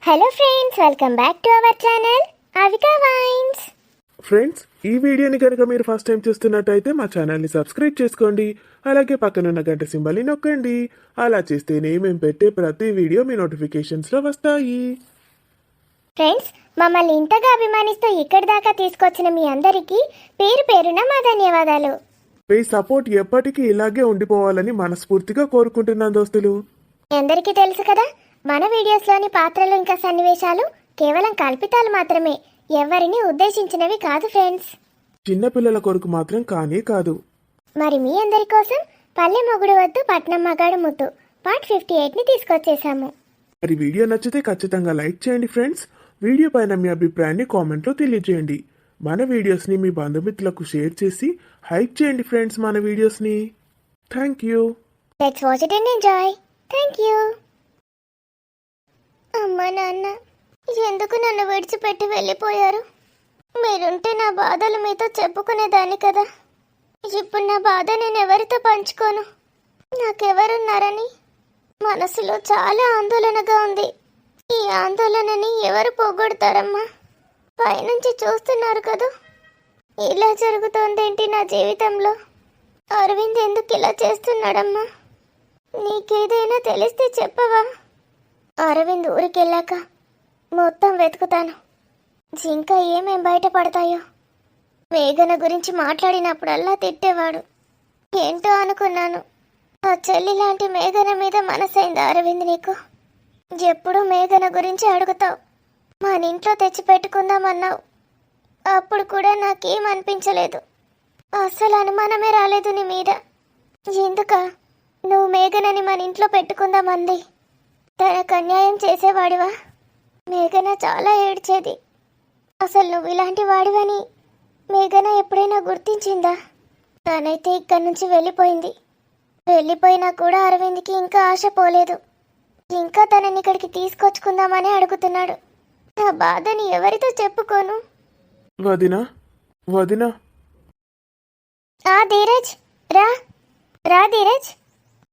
Hello friends, welcome back to our channel Avika wines. Friends, ఈ వీడియోని కనుక మీరు ఫస్ట్ టైం చూస్తున్నట్టయితే మా ఛానల్ని సబ్స్క్రైబ్ చేసుకోండి. అలాగే పక్కనున్న గంట సింబల్ని నొక్కండి. అలా చేస్తేనే మేము పెట్టే ప్రతి వీడియో మీ నోటిఫికేషన్స్లో వస్తాయి. ఫ్రెండ్స్, మమ్మల్ని ఇంతగా అభిమానిస్తూ ఇక్కడి దాకా తీసుకొచ్చిన మీ అందరికీ పేరు పేరున మా ధన్యవాదాలు. మీ సపోర్ట్ ఎప్పటికీ ఇలాగే ఉండిపోవాలని మనస్ఫూర్తిగా కోరుకుంటున్నాను దోస్తులు. మీ అందరికీ తెలుసు కదా, మన వీడియోస్లోని పాత్రలు ఇంకా సన్నివేశాలు కేవలం కల్పితాలు మాత్రమే, ఎవరిని ఉద్దేశించినవి కాదు ఫ్రెండ్స్. చిన్నపిల్లల కొరకు మాత్రం కానీ కాదు. మరి మీ అందరి కోసం పల్లె మొగుడు వద్దు పట్నం మగాడు ముద్దు పార్ట్ 58ని తీసుకొచ్చేసాము. మరి వీడియో నచ్చితే ఖచ్చితంగా లైక్ చేయండి ఫ్రెండ్స్. వీడియో పైన మీ అభిప్రాయాన్ని కామెంట్లో తెలియజేయండి. మన వీడియోస్ని మీ బంధుమిత్రులకు షేర్ చేసి హైప్ చేయండి ఫ్రెండ్స్ మన వీడియోస్ని. Thank you. Let's watch it and enjoy. Thank you. అమ్మా నాన్న ఎందుకు నన్ను విడిచిపెట్టి వెళ్ళిపోయారు? మీరుంటే నా బాధలు మీతో చెప్పుకునేదాన్ని కదా. ఇప్పుడు నా బాధ నేను ఎవరితో పంచుకోను? నాకెవరున్నారని మనసులో చాలా ఆందోళనగా ఉంది. ఈ ఆందోళనని ఎవరు పోగొడతారమ్మా? పైనుంచి చూస్తున్నారు కదా, ఇలా జరుగుతోందేంటి నా జీవితంలో? అరవింద్ ఎందుకు ఇలా చేస్తున్నాడమ్మా? నీకేదైనా తెలిస్తే చెప్పవా? అరవింద్ ఊరికెళ్ళాక మొత్తం వెతుకుతాను. ఇంకా ఏమేం బయటపడతాయో. మేఘన గురించి మాట్లాడినప్పుడల్లా తిట్టేవాడు. ఏంటో అనుకున్నాను. ఆ చెల్లి లాంటి మేఘన మీద మనసైందా అరవింద్ నీకు? ఎప్పుడూ మేఘన గురించి అడుగుతావు. మన ఇంట్లో తెచ్చి పెట్టుకుందామన్నావు. అప్పుడు కూడా నాకేం అనిపించలేదు. అస్సలు అనుమానమే రాలేదు నీ మీద. ఎందుక నువ్వు మేఘనని మన ఇంట్లో పెట్టుకుందామంది? తనకు అన్యాయం చేసేవాడివా? మేఘన చాలా ఏడ్చేది. అసలు నువ్వు ఇలాంటి వాడివని మేఘన ఎప్పుడైనా గుర్తించిందా? తనైతే ఇక్కడి నుంచి వెళ్ళిపోయింది. వెళ్ళిపోయినా కూడా అరవింద్కి ఇంకా ఆశ పోలేదు. ఇంకా తనని ఇక్కడికి తీసుకొచ్చుకుందామని అడుగుతున్నాడు. నా బాధని ఎవరితో చెప్పుకోను? వదినా వదినా. ధీరజ్ రా రా ధీరజ్.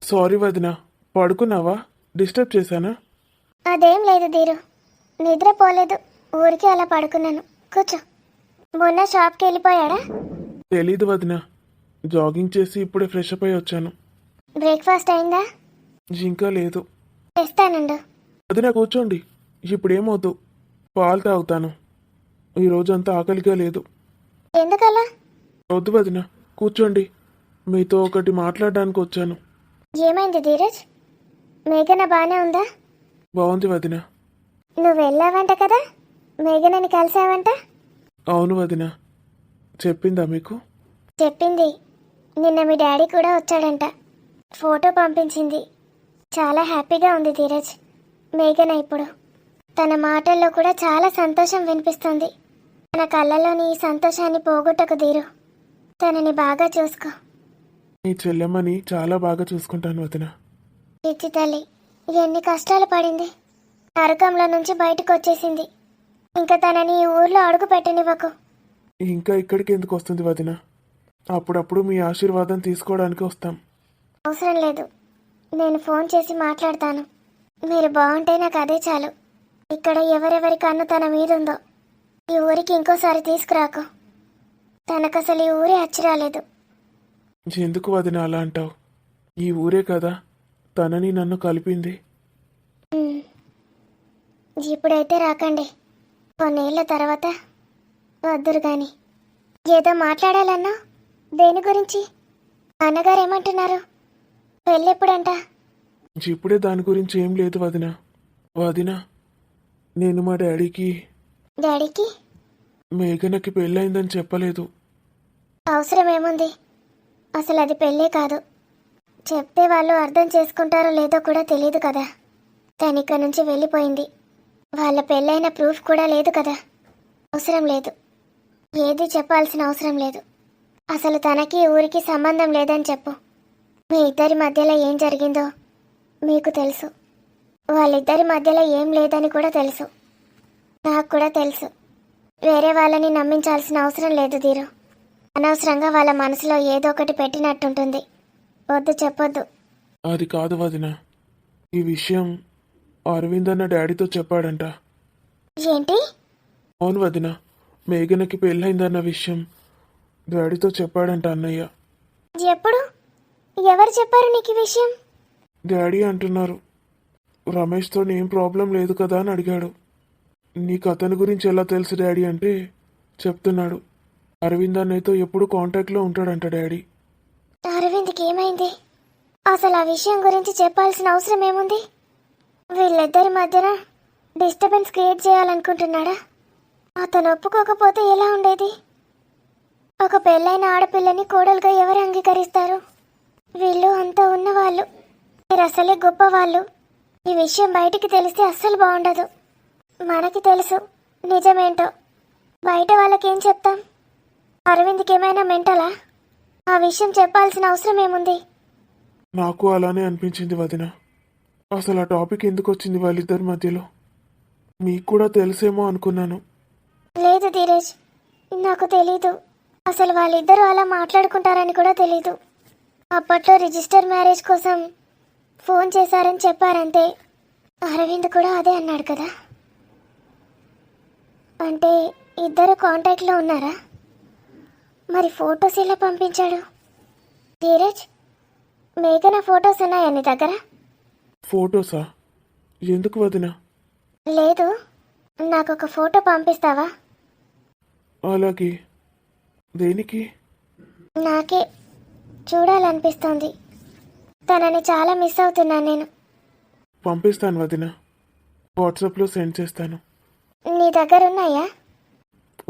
సారీ వదినా, పడుకున్నావా? డిస్టర్బ్ చేశానా? అదేం లేదు ధీరు, నిద్రపోలేదు, ఊరికి అలా పడుకున్నాను. కూర్చో. మొన్న షాప్కి వెళ్ళిపోయాడా? తెలీదు వదినా, జాగింగ్ చేసి ఇప్పుడే ఫ్రెష్ అప్ అయి వచ్చాను. బ్రేక్ఫాస్ట్ అయిందా? ఇంకా లేదు. తెస్తానండు. వదినా కూర్చోండి. ఇప్పుడేమవుతు, పాలు తాగుతాను. ఈరోజంతా ఆకలిగా లేదు. ఎందుకలా? వద్దు వదినా, కూర్చోండి. మీతో ఒకటి మాట్లాడడానికి వచ్చాను. ఏమైంది ధీరజ్? మేఘన బానే ఉందా? బాగుంది వదినా. నువ్వు వెళ్ళావంట కదా, మేఘనని కలిసావంట? అవును వదినా. చెప్పిందా మీకు? చెప్పింది. నిన్న మీ డాడీ కూడా వచ్చాడంట, ఫోటో పంపించింది. చాలా హ్యాపీగా ఉంది ధీరజ్ మేఘన ఇప్పుడు. తన మాటల్లో కూడా చాలా సంతోషం వినిపిస్తుంది. తన కళ్ళలోని ఈ సంతోషాన్ని పోగొట్టకు ధీరు. తనని బాగా చూసుకో. నీ చెల్లెమ్మని చాలా బాగా చూసుకుంటాను వదినా. పిచ్చి తల్లి ఎన్ని కష్టాలు పడింది. నరకంలో నుంచి బయటకు వచ్చేసింది. ఇంకా తనని ఈ ఊర్లో అడుగు పెట్టనివ్వకు. ఇంకా ఇక్కడికి ఎందుకు వస్తుంది వదినా? అప్పుడప్పుడు మీ ఆశీర్వాదం తీసుకోవడానికి వస్తాం. అవసరం లేదు, నేను ఫోన్ చేసి మాట్లాడతాను. మీరు బాగుంటే నాకు అదే చాలు. ఇక్కడ ఎవరెవరి కన్ను తన మీద ఉందో ఈ ఊరికి ఇంకోసారి తీసుకురాకు. తనకసలు ఈ ఊరే అచ్చి రాలేదు. ఎందుకు వదినా అలా అంటావు? ఈ ఊరే కదా తనని నన్ను కలిపింది. ఇప్పుడైతే రాకండి, కొన్నేళ్ల తర్వాత వద్దురు గాని. ఏదో మాట్లాడాలన్నా? దేని గురించి? అన్నగారు ఏమంటున్నారు? పెళ్ళెప్పుడంట? ఇప్పుడే దాని గురించి ఏం లేదు వదినా. వదినా, నేను మా డాడీకి మేఘనకి పెళ్ళయిందని చెప్పలేదు. అవసరం ఏముంది? అసలు అది పెళ్ళే కాదు. చెప్తే వాళ్ళు అర్థం చేసుకుంటారో లేదో కూడా తెలియదు కదా. తను ఇక్కడ నుంచి వెళ్ళిపోయింది. వాళ్ళ పెళ్ళైన ప్రూఫ్ కూడా లేదు కదా. అవసరం లేదు, ఏది చెప్పాల్సిన అవసరం లేదు. అసలు తనకి ఊరికి సంబంధం లేదని చెప్పు. మీ ఇద్దరి మధ్యలో ఏం జరిగిందో మీకు తెలుసు. వాళ్ళిద్దరి మధ్యలో ఏం లేదని కూడా తెలుసు. నాకు కూడా తెలుసు. వేరే వాళ్ళని నమ్మించాల్సిన అవసరం లేదు ధీరు. అనవసరంగా వాళ్ళ మనసులో ఏదో ఒకటి పెట్టినట్టుంటుంది. వద్దు, చెప్పొద్దు. అది కాదు వదినా, ఈ విషయం అరవింద్ అన్న డాడీతో చెప్పాడంట. ఏంటి? అవును వదిన, మేఘనకి పెళ్ళైందన్న విషయం డాడీతో చెప్పాడంట అన్నయ్య. ఎప్పుడు? ఎవరు చెప్పారు నీకు ఈ విషయం? డాడీ అంటున్నారు. రమేష్తో ఏం ప్రాబ్లం లేదు కదా అని అడిగాడు. నీకు అతని గురించి ఎలా తెలుసు డాడీ అంటే చెప్తున్నాడు. అరవింద్ అన్నయ్యతో ఎప్పుడు కాంటాక్ట్లో ఉంటాడంట డాడీ. అరవింద్కి ఏమైంది? అసలు ఆ విషయం గురించి చెప్పాల్సిన అవసరం ఏముంది? వీళ్ళిద్దరి మధ్యన డిస్టర్బెన్స్ క్రియేట్ చేయాలనుకుంటున్నాడా? అతను ఒప్పుకోకపోతే ఎలా ఉండేది? ఒక పెళ్ళైన ఆడపిల్లని కోడలుగా ఎవరు అంగీకరిస్తారు? వీళ్ళు అంతా ఉన్నవాళ్ళు, మీరు అసలే గొప్పవాళ్ళు. ఈ విషయం బయటికి తెలిస్తే అస్సలు బాగుండదు. మనకి తెలుసు నిజమేంటో, బయట వాళ్ళకేం చెప్తాం? అరవింద్కి ఏమైనా మెంటలా? ఆ విషయం చెప్పాల్సిన అవసరం ఏముంది? నాకు అలానే అనిపించింది వదిన. అసలు ఆ టాపిక్ ఎందుకు వచ్చింది వాళ్ళిద్దరి మధ్యలో? మీకు కూడా తెలుసేమో అనుకున్నాను. లేదు ధీరజ్, నాకు తెలీదు. అసలు వాళ్ళిద్దరూ అలా మాట్లాడుకుంటారని కూడా తెలీదు. అప్పట్లో రిజిస్టర్ మ్యారేజ్ కోసం ఫోన్ చేశారని చెప్పారంతే. అరవింద్ కూడా అదే అన్నాడు కదా. అంటే ఇద్దరు కాంటాక్ట్లో ఉన్నారా? మరి ఫొటోస్ ఎలా పంపించాడు? ధీరజ్, మేఘన ఫొటోస్ ఉన్నాయా నీ దగ్గర? ఫోటోసా? ఎందుకు వదిన? లేదు, నాకు ఒక ఫోటో పంపిస్తావా? అలాగే. దేనికి? నాకే చూడాలనిపిస్తోంది. తనని చాలా మిస్ అవుతున్నాను నేను. పంపిస్తాను వదిన, వాట్సాప్లో సెండ్ చేస్తాను. నీ దగ్గర ఉన్నాయా?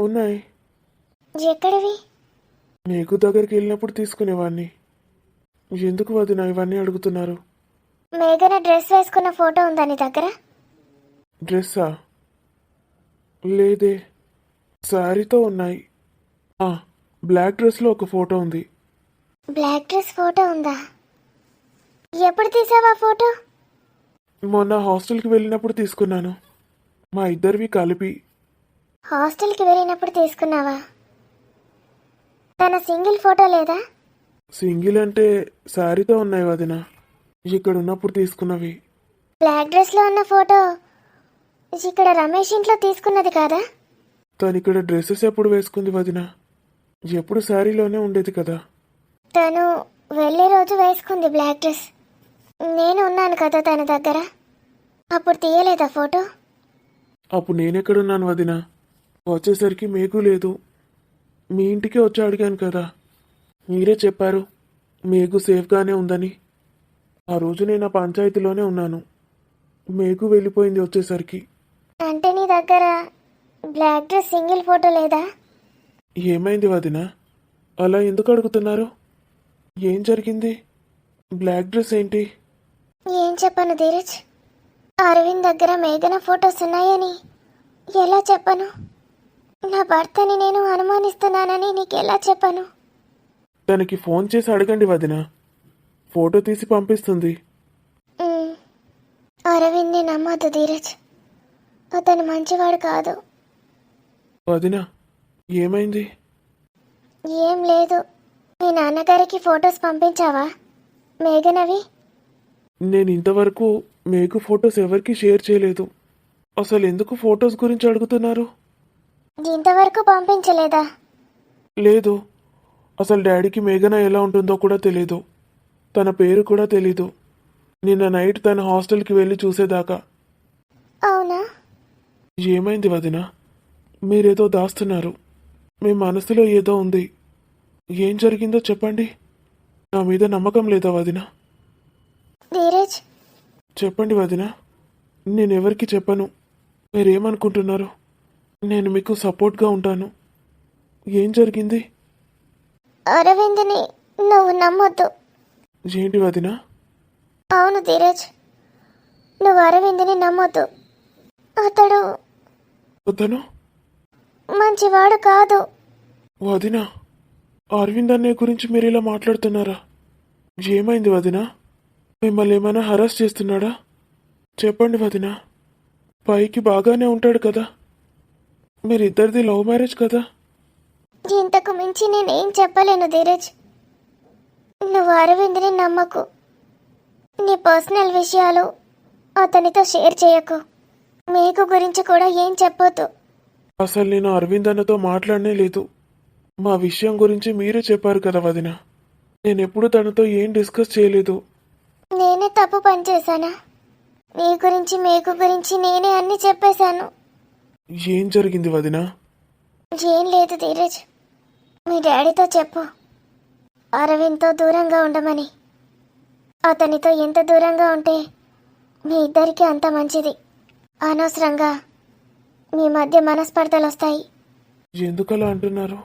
ఉన్నాయి. ఎక్కడివి? మీకు దగ్గరికి వెళ్ళినప్పుడు తీసుకునేవాడిని. ఎందుకు వదిన ఇవన్నీ అడుగుతున్నారు? మేఘన డ్రెస్ వేసుకున్న ఫోటో ఉందా నీ దగ్గర? డ్రెస్సా? లేదే, శారీతో ఉన్నాయి. బ్లాక్ డ్రెస్లో ఒక ఫోటో ఉంది. బ్లాక్ డ్రెస్ ఫోటో ఉందా? ఎప్పుడు తీసావా ఫోటో? మొన్న హాస్టల్కి వెళ్ళినప్పుడు తీసుకున్నాను, మా ఇద్దరివి కలిపి. హాస్టల్కి వెళ్ళినప్పుడు తీసుకున్నావా? తన సింగిల్ ఫోటో లేదా? సింగిల్ అంటే శారీతో ఉన్నాయి వదిన, ఇక్కడ ఉన్నప్పుడు తీసుకున్నవి. బ్లాక్ డ్రెస్లో ఉన్న ఫోటో ఇక్కడ రమేష్ ఇంట్లో తీసుకున్నది కాదా? తను ఇక్కడ డ్రెస్సెస్ ఎప్పుడు వేసుకుంది వదిన? ఎప్పుడు శారీలోనే ఉండేది కదా. తను వెళ్ళే రోజు వేసుకుంది బ్లాక్ డ్రెస్. నేను ఉన్నాను కదా తన దగ్గర. అప్పుడు తీయలేదా ఫోటో? అప్పుడు నేనెక్కడున్నాను వదిన? వచ్చేసరికి మీకు లేదు. మీ ఇంటికే వచ్చి అడిగాను కదా, మీరే చెప్పారు మీకు సేఫ్గానే ఉందని. ఆ రోజు నేను ఆ పంచాయతీలోనే ఉన్నాను, మీకు వెళ్ళిపోయింది వచ్చేసరికి. అంటే నీ దగ్గర బ్లాక్ డ్రెస్ సింగిల్ ఫోటో లేదా? ఏమైంది వదిన, అలా ఎందుకు అడుగుతున్నారు? ఏం జరిగింది? బ్లాక్ డ్రెస్ ఏంటి? ఏం చెప్పను ధీరజ్, అరవింద్ దగ్గర మేఘన ఫొటోస్ ఉన్నాయని ఎలా చెప్పను? నా భర్తని నేను అనుమానిస్తున్నానని నీకు ఎలా చెప్పను? తనకి ఫోన్ చేసి అడగండి వదిన, ఫోటో తీసి పంపిస్తుంది. అరవింద్ని నమ్మద్దు ధీరజ్, అతను మంచివాడు కాదు. వదిన, ఏమైంది? ఏం లేదు. మీ నాన్నగారికి ఫొటోస్ పంపించావా మేఘనవి? నేను ఇంతవరకు మీకు ఫొటోస్ ఎవరికి షేర్ చేయలేదు. అసలు ఎందుకు ఫొటోస్ గురించి అడుగుతున్నారు? ఇంతవరకు పంపించలేదా? లేదు, అసలు డాడీకి మేఘన ఎలా ఉంటుందో కూడా తెలీదు, తన పేరు కూడా తెలీదు. నిన్న నైట్ తన హాస్టల్కి వెళ్ళి చూసేదాకా. అవునా? ఏమైంది వదిన, మీరేదో దాస్తున్నారు. మీ మనసులో ఏదో ఉంది. ఏం జరిగిందో చెప్పండి. నా మీద నమ్మకం లేదా వదిన? ధీరజ్, చెప్పండి వదిన, నేనెవరికి చెప్పను. మీరేమనుకుంటున్నారు? నేను మీకు సపోర్ట్గా ఉంటాను. ఏం జరిగింది? అరవింద్ని నువ్వు నమ్మొద్దు. ఏంటి వదిన? అవును ధీరజ్, నువ్వు అరవింద్ని నమ్మొద్దు. అతను మంచివాడు కాదు. వదిన, అరవింద్ అన్నయ్య గురించి మీరు ఇలా మాట్లాడుతున్నారా? ఏమైంది వదిన? మిమ్మల్ని ఏమైనా హరాస్ చేస్తున్నాడా? చెప్పండి వదిన. పైకి బాగానే ఉంటాడు కదా, మీరిద్దరిది లవ్ మ్యారేజ్ కదా. ఇంతకు మించి నేనేం చెప్పలేను ధీరజ్. నువ్వు అరవింద్ని నమ్మకు. నీ పర్సనల్ విషయాలు అతనితో షేర్ చేయకు. మీకు గురించి కూడా ఏం చెప్పొద్దు. అసలు నేను అరవింద్ అన్నతో మాట్లాడనే లేదు. మా విషయం గురించి మీరే చెప్పారు కదా వదిన. నేను ఎప్పుడు తనతో ఏం డిస్కస్ చేయలేదు. నేనే తప్పు పని చేశానా? మీ గురించి మీకు గురించి నేనే అన్ని చెప్పేశాను. ఏం జరిగింది వదిన? ఏం లేదు ధీరజ్. మీ డాడీతో చెప్పు, అరవింద్తో దూరంగా ఉండమని. అతనితో ఎంత దూరంగా ఉంటే మీ ఇద్దరికీ అంత మంచిది. అనవసరంగా మీ మధ్య మనస్పర్ధలు వస్తాయి. ఎందుకలా అంటున్నారు?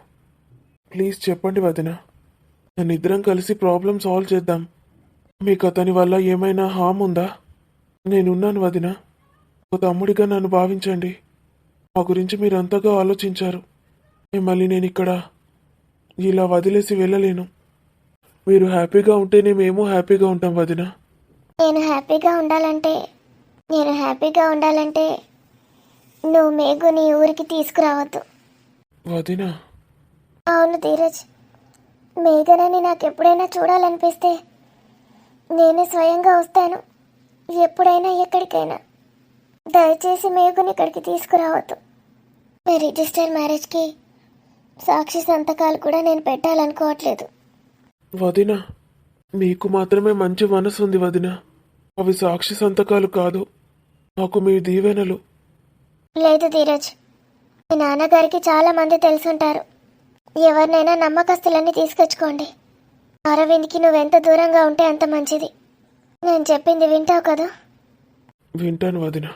ప్లీజ్ చెప్పండి వదిన. ఇద్దరం కలిసి ప్రాబ్లం సాల్వ్ చేద్దాం. మీకు అతని వల్ల ఏమైనా హామ్ ఉందా? నేనున్నాను వదిన. ఒక తమ్ముడిగా నన్ను భావించండి. మా గురించి మీరు అంతగా ఆలోచించారు. మిమ్మల్ని నేను ఇక్కడ ఇలా వదిలేసి వెళ్ళలేను. మీరు హ్యాపీగా ఉంటేనే మేము హ్యాపీగా ఉంటాం వదిన. నేను హ్యాపీగా ఉండాలంటే నువ్వు మేఘుని ఊరికి తీసుకురావద్దు. వదిన, అవును ధీరజ్. మేఘనని నాకు ఎప్పుడైనా చూడాలనిపిస్తే నేనే స్వయంగా వస్తాను, ఎప్పుడైనా ఎక్కడికైనా. దయచేసి మేఘుని ఇక్కడికి తీసుకురావద్దు. మీ రిజిస్టర్ మ్యారేజ్కి సాక్షి సంతకాలు కూడా నేను పెట్టాలనుకోవట్లేదు. వదిన, మీకు మాత్రమే మంచి మనసు ఉంది వదిన. అవి సాక్షి సంతకాలు కాదు, నాకు మీ దీవెనలు. లేదు ధీరజ్, మీ నాన్నగారికి చాలా మంది తెలుసుంటారు. ఎవరినైనా నమ్మకస్తులన్నీ తీసుకొచ్చుకోండి. అరవింద్కి నువ్వెంత దూరంగా ఉంటే అంత మంచిది. నేను చెప్పింది వింటావు కదా? వింటాను వదిన.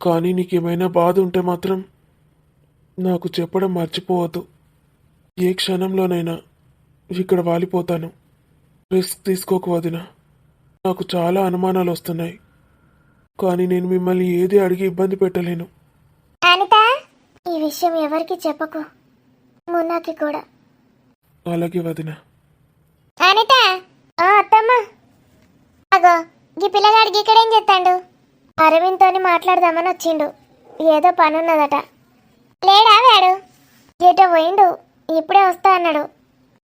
కానీ నీకేమైనా బాధ ఉంటే మాత్రం నాకు చెప్పడం మర్చిపోవద్దు. ఏ క్షణంలోనైనా ఇక్కడ వాలిపోతాను. రిస్క్ తీసుకోకు వదిన. నాకు చాలా అనుమానాలు వస్తున్నాయి, కానీ నేను మిమ్మల్ని ఏది అడిగి ఇబ్బంది పెట్టలేను. అనిత, ఈ విషయం ఎవరికి చెప్పకు, మున్నాకి కూడా. అలాగే వదిన. అనిత, అత్తమ్మ. అగో ఈ పిల్లగాడికి ఇక్కడేం చెప్తాడు? అరవింద్తోని మాట్లాడదామని వచ్చిండు. ఏదో పనున్నదట. లేడా వాడు? ఏటో పోయిండు. ఇప్పుడే వస్తా అన్నాడు.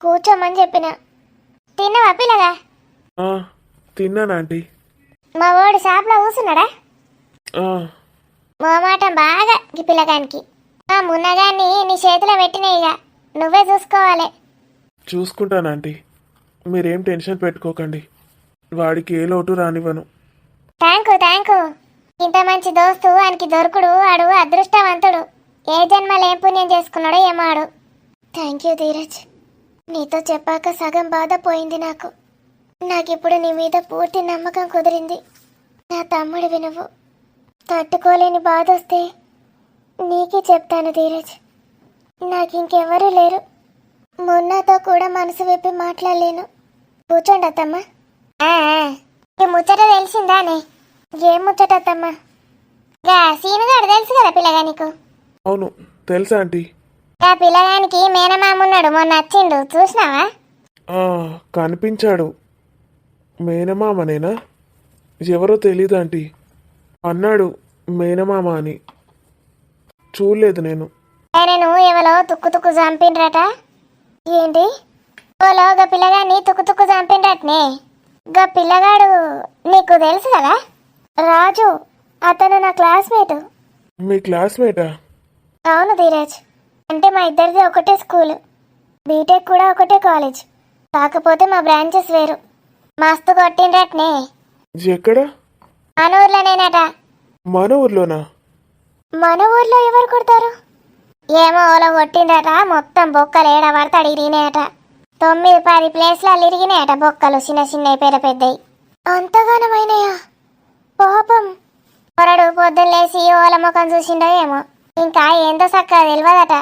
కూర్చోమని చెప్పిన. తిన్నావా పిల్లగా? తిన్నాను ఆంటీ. మా వాడు షాప్లో కూర్చున్నాడా? మోమాటం బాగా ఈ పిల్లగానికి. మున్నగాన్ని నీ చేతిలో పెట్టినాయిగా, నువ్వే చూసుకోవాలి. చూసుకుంటాను ఆంటీ, మీరేం టెన్షన్ పెట్టుకోకండి. వాడికి ఏ లోటు రానివ్వను. థ్యాంకు. ఇంత మంచి దోస్తు ఆయనకి దొరుకుడు ఆడు అదృష్టవంతుడు. ఏ జన్మలో ఏం పుణ్యం చేసుకున్నాడో ఏమో ఆడు. Thank you Dheeraj. నీతో చెప్పాక సగం బాధ పోయింది నాకు. నాకిప్పుడు నీ మీద పూర్తి నమ్మకం కుదిరింది. నా తమ్ముడివి నువ్వు. తట్టుకోలేని బాధ వస్తే నీకే చెప్తాను ధీరజ్. నాకింకెవరూ లేరు. మున్నాతో కూడా మనసు విప్పి మాట్లాడలేను. కూర్చోండి అత్తమ్మ. ఈ ముచ్చట తెలిసిందానే? ఏం ముచ్చట అత్తమ్మ? సీనుగాడు తెలుసు కదా పిల్లగా నీకు? అవును తెలుసా ఆంటీ. ఆ పిల్లగానికి మేనమామున్నాడు, మొన్న వచ్చిండు, చూసినావా? కనిపించాడు. మేనమామనేనా? ఎవరో తెలీదు ఆంటీ. అన్నాడు మేనమామ అని. చూడలేదు నేను. నేను ఎవరో తుక్కు చంపిండ్రట. ఏంటి? ఓలో గా పిల్లగాన్ని తుక్కు చంపిండ్రటనే. గా పిల్లగాడు నీకు తెలుసు కదా? రాజు. అతను నా క్లాస్మేట్. మీ క్లాస్మేటా? అవును ధీరజ్. అంటే మా ఇద్దరిది ఒకటే స్కూల్, బీటెక్ కూడా ఒకటే కాలేజ్. కాకపోతే మా బ్రాంచెస్ వేరు. మస్తు కొట్టిండ్రటనే. ఎక్కడ? మన ఊర్లోనేనట. మన ఊర్లోనా? మన ఊర్లో ఎవరు కొడతారు? ఏమో ఓలో కొట్టిండ్రట. మొత్తం బొక్కలు ఏడ పడతాడు ఇరిగినాయట. 9-10 ప్లేస్లలో ఇరిగినాయట బొక్కలు, చిన్న పెద్దయి. అంతగానమైనాయా? పాపం. పొరడు పొద్దున్నేసి ఓల ముఖం చూసిండో ఏమో. ఇంకా ఎంత చక్కగా తెలియదట.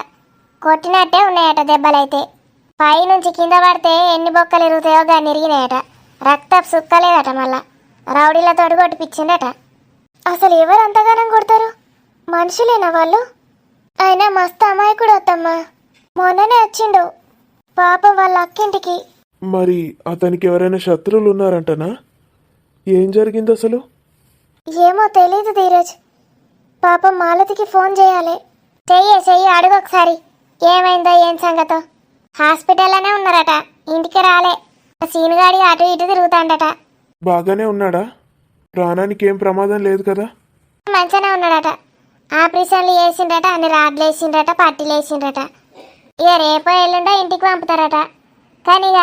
కొట్టినట్టే ఉన్నాయట దెబ్బలైతే. పై నుంచి కింద పడితే ఎన్ని బొక్కలు ఇరుగుతాయో గాని ఇరిగినాయట. రక్తపు సుక్కలేదట. మళ్ళా రౌడీలతో కొట్టిపించిండట. అసలు ఎవరు అంతగానం కొడతారు? మనుషులేనా వాళ్ళు? అయినా మస్తు అమాయకుడు అత్తమ్మ. మొన్ననే వచ్చిండు పాపం వాళ్ళ అక్కింటికి. మరి అతనికి ఎవరైనా శత్రువులు ఉన్నారంటనా? ఏం జరిగింది అసలు? ఏమో తెలీదు ధీరజ్. పాపం మాలతికి ఫోన్ చేయాలి. చెయ్యి అడుగు ఒకసారి. ఏమైందో ఏం సంగతో. హాస్పిటల్లోనే ఉన్నారట, ఇంటికి రాలే. సీనుగాడి అటు ఇటు తిరుగుతాండట. బాగానే ఉన్నాడా? ప్రాణానికి ఏం ప్రమాదం లేదు కదా? మంచిగానే ఉన్నాడట. ఆపరేషన్లు చేసిండ్రట, అన్ని రాడ్లు వేసిండ్రట, పట్టీలు వేసిండ్రట. ఇక రేపో ఎల్లుండో ఇంటికి పంపుతారట. కానీ ఇక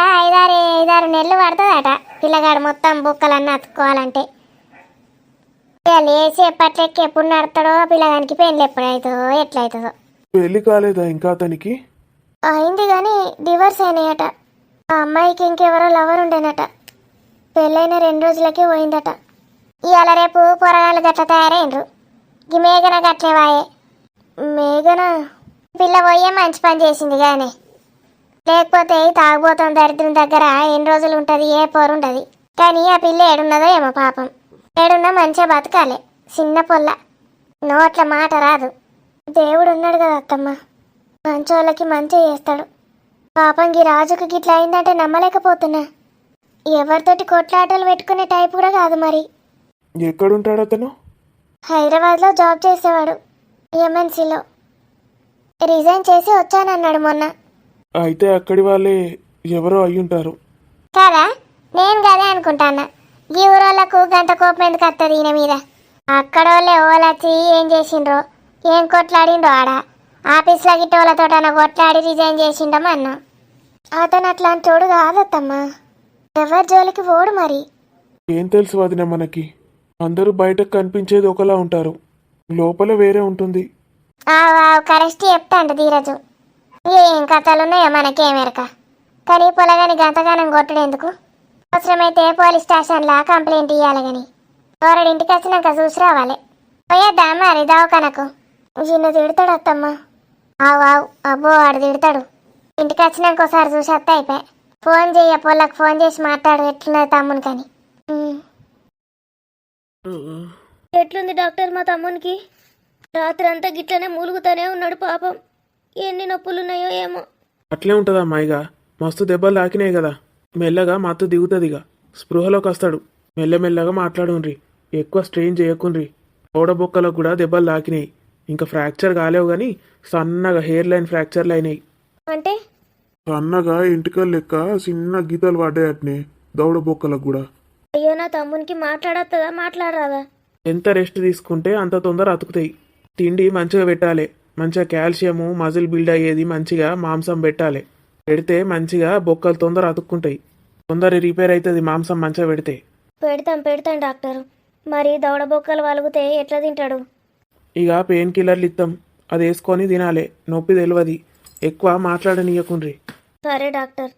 ఐదారు నెలలు పడుతుందట పిల్లగాడు మొత్తం బుక్కలన్నీ అతుక్కోవాలంటే. ఇక లేచి ఎప్పట్లెక్క ఎప్పుడు నడతాడో, పిల్లగానికి పెళ్ళి ఎప్పుడవుతుందో ఎట్లయితుందో. పెళ్లి కాలేదా ఇంకా అతనికి? అయింది కానీ డివోర్స్ అయినాయట. ఆ అమ్మాయికి ఇంకెవరో లవర్ ఉండేనట. పెళ్ళైన 2 రోజులకే పోయిందట. ఇవాళ రేపు పొరగాళ్ళు గట్ల తయారైనరు. ఈ మేఘన గట్లే వాయే. మేఘన పిల్ల పోయే మంచి పని చేసింది కానీ, లేకపోతే ఈ తాగుబోతాం దరిద్రం దగ్గర ఎన్ని రోజులు ఉంటుంది, ఏ పోరు ఉండదు. కానీ ఆ పిల్ల ఏడున్నదో ఏమో పాపం. ఏడున్నా మంచిగా బతకాలి. చిన్న పొల్ల, నోట్ల మాట రాదు. దేవుడు ఉన్నాడు కదా అత్తమ్మ, మంచోళ్ళకి మంచిగా చేస్తాడు. పాపం ఈ రాజుకి గిట్లా అయిందంటే నమ్మలేకపోతున్నా. ఎవరితోటి కొట్లాటలు పెట్టుకునే టైప్ కూడా కాదు మరి. ఎక్కడుంటాడు అతను? హైదరాబాద్లో జాబ్ చేసేవాడు, ఎంఎన్సీలో. రిజైన్ చేసి వచ్చానన్నాడు మొన్న. అయితే అక్కడి వాళ్ళే ఎవరో అయ్యుంటారు కదా, నేను కదే అనుకుంటానా. ఈ ఊరోళ్ళకు గంట కోపం ఎందుకు వస్తుంది ఈయన మీద? అక్కడోళ్ళే ఓలొచ్చి ఏం చేసిండ్రో, ఏం కొట్లాడిండ్రో ఆడ. ఆఫీస్లో గిట్టోళ్ళతో కొట్లాడి రిజైన్ చేసిండమో అన్నా. అతను అట్లాంటి తోడు కాదత్తమ్మా, ఎవరి జోలికి పోడు మరి. ఏం తెలుసు వదిన మనకి? అందరూ బయటకు కనిపించేది ఒకలా ఉంటారు, లోపల వేరే ఉంటుంది. కరెక్ట్ చెప్తాండు ధీరజు. ఏం కథలున్నాయో మనకేమెరక. కానీ పొలగాని గంతగానం కొట్టడెందుకు? అవసరమైతే పోలీస్ స్టేషన్లా కంప్లైంట్ ఇవ్వాలి. కానీ ఎవరు ఇంటికి వచ్చినాక చూసి రావాలి. పోయేద్దా మరి దవాఖానకు? చిన్న తిడతాడు అత్తమ్మ. ఆవు అబ్బో ఆడు తిడతాడు. ఇంటికి వచ్చినాక ఒకసారి చూసి వస్తే అయిపోయి. ఫోన్ చెయ్య, పొలకు ఫోన్ చేసి మాట్లాడు ఎట్లున్నది తమ్ముని కానీ. ఎట్లుంది డాక్టర్ మా తమ్మునికి? రాత్రి అంతా గిట్లనే మూలుగుతానే ఉన్నాడు పాపం. ఎన్ని నొప్పులున్నాయో ఏమో. అట్లే ఉంటుందా అమ్మాయిగా? మస్తు దెబ్బలు తాకినాయి కదా, మెల్లగా మత్తు దిగుతుందిగా, స్పృహలోకి వస్తాడు. మెల్లమెల్లగా మాట్లాడుండ్రి, ఎక్కువ స్ట్రెయిన్ చేయకుండ్రి. ఓడబొక్కలకు కూడా దెబ్బలు తాకినాయి. ఇంకా ఫ్రాక్చర్ కాలేవు కానీ సన్నగా హెయిర్ లైన్ ఫ్రాక్చర్లు అయినాయి. అంటే సన్నగా ఇంటికల్ లెక్క చిన్న గీతలు పడ్డాయట్నే దౌడ బొక్కలకు కూడా. అయ్యో నా తమ్మునికి మాట్లాడత్తదా, మాట్లాడరాదా? ఎంత రెస్ట్ తీసుకుంటే అంత తొందర అతుకుతాయి. తిండి మంచిగా పెట్టాలి, మంచిగా కాల్షియము మజిల్ బిల్డ్ అయ్యేది మంచిగా మాంసం పెట్టాలి. పెడితే మంచిగా బొక్కలు తొందర అతుక్కుంటాయి, తొందర రిపేర్ అవుతుంది మాంసం మంచిగా పెడితే. పెడతాం డాక్టర్. మరి దవడ బొక్కలు వలుగుతే ఎట్లా తింటాడు? ఇక పెయిన్ కిల్లర్లు ఇస్తాం, అది వేసుకొని తినాలి. నొప్పి తెలియదు, ఎక్కువ మాట్లాడనీయకుండ్రి. సరే డాక్టర్.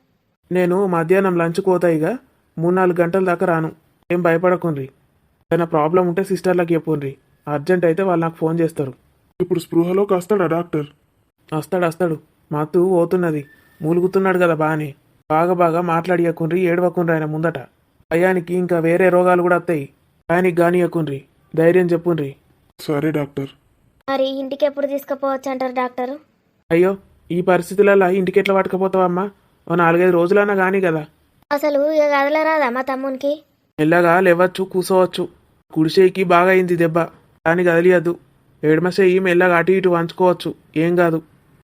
నేను మధ్యాహ్నం లంచ్ పోతా, ఇక 3-4 గంటల దాకా రాను. ఏం భయపడకుండ్రి. ఏదైనా ప్రాబ్లం ఉంటే సిస్టర్లకు చెప్పుండ్రి, అర్జెంట్ అయితే వాళ్ళు నాకు ఫోన్ చేస్తారు. ఇప్పుడు స్పృహలోకి వస్తాడా డాక్టర్? వస్తాడు. మత్తు పోతున్నది, మూలుగుతున్నాడు కదా బాగానే. బాగా మాట్లాడియకుండ్రి, ఏడవకుండ్రి ఆయన ముందట. భయానికి ఇంకా వేరే రోగాలు కూడా వస్తాయి. భయానికి గానియకుండ్రి, ధైర్యం చెప్పుండ్రి. సరే డాక్టర్. మరి ఇంటికి ఎప్పుడు తీసుకుపోవచ్చు అంటారు డాక్టరు? అయ్యో, ఈ పరిస్థితులలో ఇంటికి ఎట్లా పట్టుకుపోతావమ్మా? ఓ 4-5 రోజులన్నా కానీ కదా. అసలు ఇక కదలరాదా మా తమ్మునికి? మెల్లగా లేవచ్చు, కూసోవచ్చు. కుడిసేయికి బాగా అయింది దెబ్బ, దాన్ని కదిలియద్దు. ఎడమసేయి మెల్లగా అటు ఇటు వంచుకోవచ్చు, ఏం కాదు.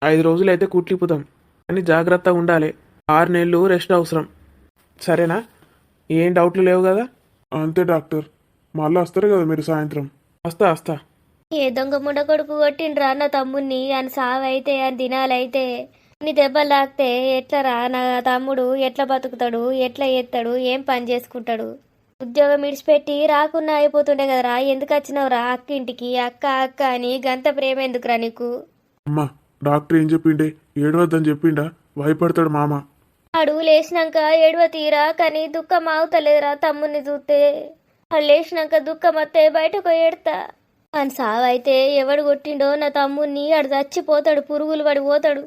5 రోజులైతే కుట్లిపుతాం, కానీ జాగ్రత్తగా ఉండాలి. 6 నెలలు రెస్ట్ అవసరం. సరేనా? ఏం డౌట్లు లేవు కదా? అంతే డాక్టర్. మళ్ళీ వస్తారు కదా మీరు సాయంత్రం? వస్తా. ఏ దొంగ ముండ కొడుకు కొట్టిండ్రా నా తమ్ముడిని అని సావైతే అని దినాలైతే నీ దెబ్బలు తాకితే ఎట్లరా నా తమ్ముడు? ఎట్లా బతుకుతాడు, ఎట్లా ఎత్తాడు, ఏం పని చేసుకుంటాడు? ఉద్యోగం ఇడిచిపెట్టి రాకున్నా అయిపోతుండే కదరా. ఎందుకు వచ్చినావురా అక్క ఇంటికి? అక్క అని గంత ప్రేమ ఎందుకురా నీకు? అమ్మా, డాక్టర్ ఏం చెప్పిండే? ఏడవద్దని చెప్పిండా? భయపడతాడు మామ. ఆడు లేచినాక ఏడవ తీరా, కానీ దుఃఖం ఆగుతలేదురా తమ్ముడిని చూస్తే. ఆడు లేచినాక దుఃఖం వస్తే బయటకు ఏడతా అని సావైతే ఎవడు కొట్టిండో నా తమ్ముడిని? ఆడు చచ్చిపోతాడు, పురుగులు పడి పోతాడు.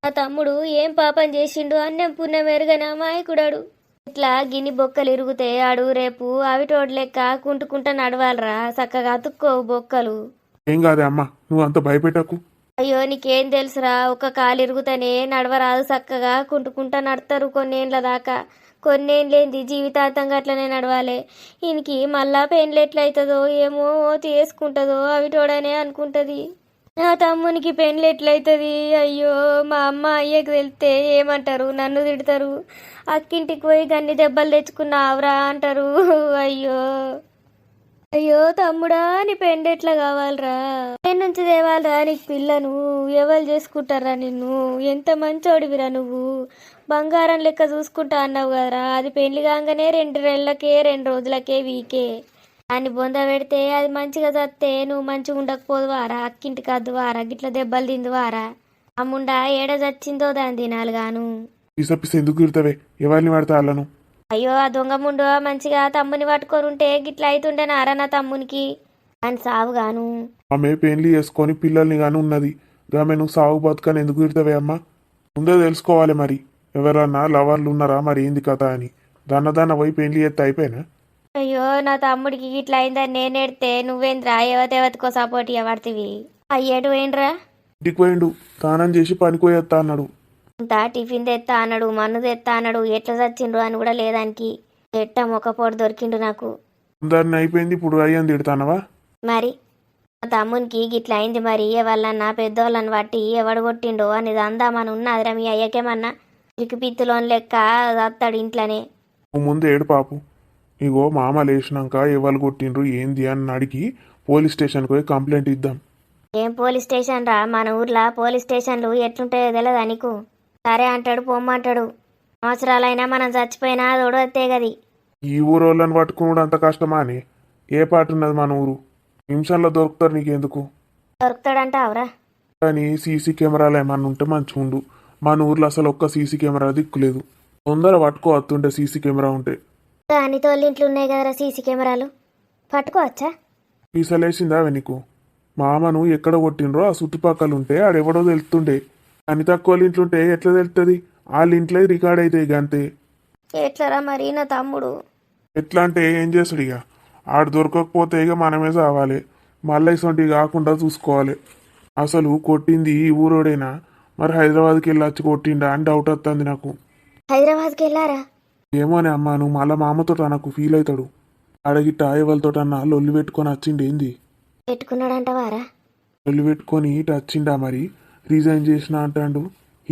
నా తమ్ముడు ఏం పాపం చేసిండు? అన్నం పుణ్యం ఎరుగని అమాయకుడాడు. ఇట్లా గిన్ని బొక్కలు ఇరుగుతే ఆడు రేపు అవిటోడు లెక్క కుంటుకుంటా నడవాలరా. చక్కగా అతుక్కోవు బొక్కలు. ఏం కాదే అమ్మా, నువ్వు అంత భయపెట్టకు. అయ్యో నీకేం తెలుసురా, ఒక కాలు ఇరుగుతానే నడవరాదు. చక్కగా కుంటుకుంటా నడతారు కొన్నేళ్ళ దాకా. కొన్నేళ్ళేంది, జీవితాంతంగా అట్లనే నడవాలి. ఈయనకి మళ్ళా పెళ్ళి ఎట్లయితుందో ఏమో, తీసుకుంటుందో అవిటోడనే అనుకుంటుంది. నా తమ్మునికి పెళ్ళి ఎట్లయితుంది? అయ్యో, మా అమ్మ అయ్యకు వెళ్తే ఏమంటారు? నన్ను తిడతారు. అక్కింటికి పోయి గన్ని దెబ్బలు తెచ్చుకున్నావురా అంటారు. అయ్యో, అయ్యో తమ్ముడా, నీ పెండ ఎట్లా కావాలరా? నేను నుంచి తేవాలరా నీకు పిల్లను? ఎవరు చేసుకుంటారా నిన్ను? ఎంత మంచోడివిరా నువ్వు. బంగారం లెక్క చూసుకుంటా అన్నావు కదరా. అది పెళ్లి కాగానే 2 నెలలకే 2 రోజులకే వీకే అని బొంద పెడితే అది మంచిగా చస్తే నువ్వు మంచిగా ఉండకపోదు వారా? అక్కింటికి వద్దు వారా? గిట్ల దెబ్బలు తిందు వారా? అమ్ముండా ఏడ చచ్చిందో దాని తినాలి గాను. పిస ఎందుకు ఇడతావే? ఎవరిని పడతా అల్లను? అయ్యో ఆ దొంగ ముండు మంచిగా తమ్ముని పట్టుకొని ఉంటే గిట్ల అవుతుండే నారా నా తమ్మునికి అని సావుగాను. ఆమె పెళ్లి చేసుకొని పిల్లల్ని గాని ఉన్నది. ఆమె నువ్వు సాగు బతుకని ఎందుకు ఇడతావే అమ్మా? ముందే తెలుసుకోవాలి మరి. ఎవరన్నా లవర్లు ఉన్నారా మరి ఏంది కథ అని. దన్న పోయి పెళ్లి చేస్తే అయిపోయినా? అయ్యో నా తమ్ముడికి గిట్ల అయిందని నేను ఎడితే నువ్వేంద్రా ఎవతెవతికో సపోర్ట్ ఇవ్వబడుతుంది. అయ్యేటు పోయిండ్రా? ఇంటికి పోయిండు. స్నానం చేసి పనికోయేస్తా అన్నాడు. ఇంత టిఫిన్ తెత్తా అన్నాడు, మన్ను తెత్తా అన్నాడు. ఎట్లా చచ్చిండ్రు అని కూడా లేదానికి. ఎట్ట మొక్కపోటు దొరికిండు నాకు. అందరిని అయిపోయింది, ఇప్పుడు అయ్యని తిడతానవా? మరి మా తమ్మునికి గిట్ల అయింది మరి. ఎవళ్ళన్నా పెద్దోళ్ళని బట్టి ఎవడు కొట్టిండో అని అందామని ఉన్నదిరా మీ అయ్యకేమన్నా? ఇరికి పిత్తులోని లెక్క వస్తాడు ఇంట్లోనే. నువ్వు ముందు ఏడు పాపు. ఇగో మామ లేచినాక ఎవరు కొట్టిండ్రు ఏంది అని అడిగి పోలీస్ స్టేషన్కి పోయి కంప్లైంట్ ఇద్దాం. ఏం పోలీస్ స్టేషన్ రా? మన ఊర్లో పోలీస్ స్టేషన్లు ఎట్లుంటాయో తెలియదా నీకు? సరే అంటాడు, పొమ్మంటాడు. సంవత్సరాలైనా మనం చచ్చిపోయినా తోడొత్తే గది. ఈ ఊరోళ్ళని పట్టుకున్నాడు అంత కష్టమా అని? ఏ పాటు ఉన్నది మన ఊరు? నిమిషంలో దొరుకుతారు నీకెందుకు? దొరుకుతాడంటావురా? కానీ సీసీ కెమెరాలు ఏమన్నా ఉంటే మంచిగా ఉండు. మన ఊర్లో అసలు ఒక్క సీసీ కెమెరా దిక్కులేదు. తొందర పట్టుకోవస్తుంటే సీసీ కెమెరా ఉంటే. దాని తోళ్ళింట్లు ఉన్నాయి కదరా సీసీ కెమెరాలు, పట్టుకోవచ్చా? పీసలేసిందా అవి నీకు? మామను ఎక్కడ కొట్టిండ్రో ఆ చుట్టుపక్కల ఉంటే ఆడెవడో తెలుస్తుండే. అని తక్కువ ఇంట్లుంటే ఎట్లా తెలుస్తుంది? వాళ్ళ ఇంట్లో రికార్డ్ అవుతాయి అంతే. ఎట్లరా మరి నా తమ్ముడు? ఎట్లా అంటే ఏం చేస్తాడు ఇక? ఆడు దొరకకపోతే ఇక మనమే చావాలి. మళ్ళీ ఇసొంటివి కాకుండా చూసుకోవాలి. అసలు కొట్టింది ఈ ఊరోడేనా? మరి హైదరాబాద్కి వెళ్ళి వచ్చి కొట్టిండా అని డౌట్ వస్తుంది నాకు. హైదరాబాద్కి వెళ్ళారా? ఏమోనే అమ్మా, నువ్వు మళ్ళీ మామతో నాకు ఫీల్ అవుతాడు. అడగిట్ట ఎవరితోటన్నా లొల్లి పెట్టుకొని వచ్చిండి ఏంది? పెట్టుకున్నాడంటవారా? లొల్లి పెట్టుకొని ఇటు వచ్చిండా మరి? రిజైన్ చేసిన అంటాడు,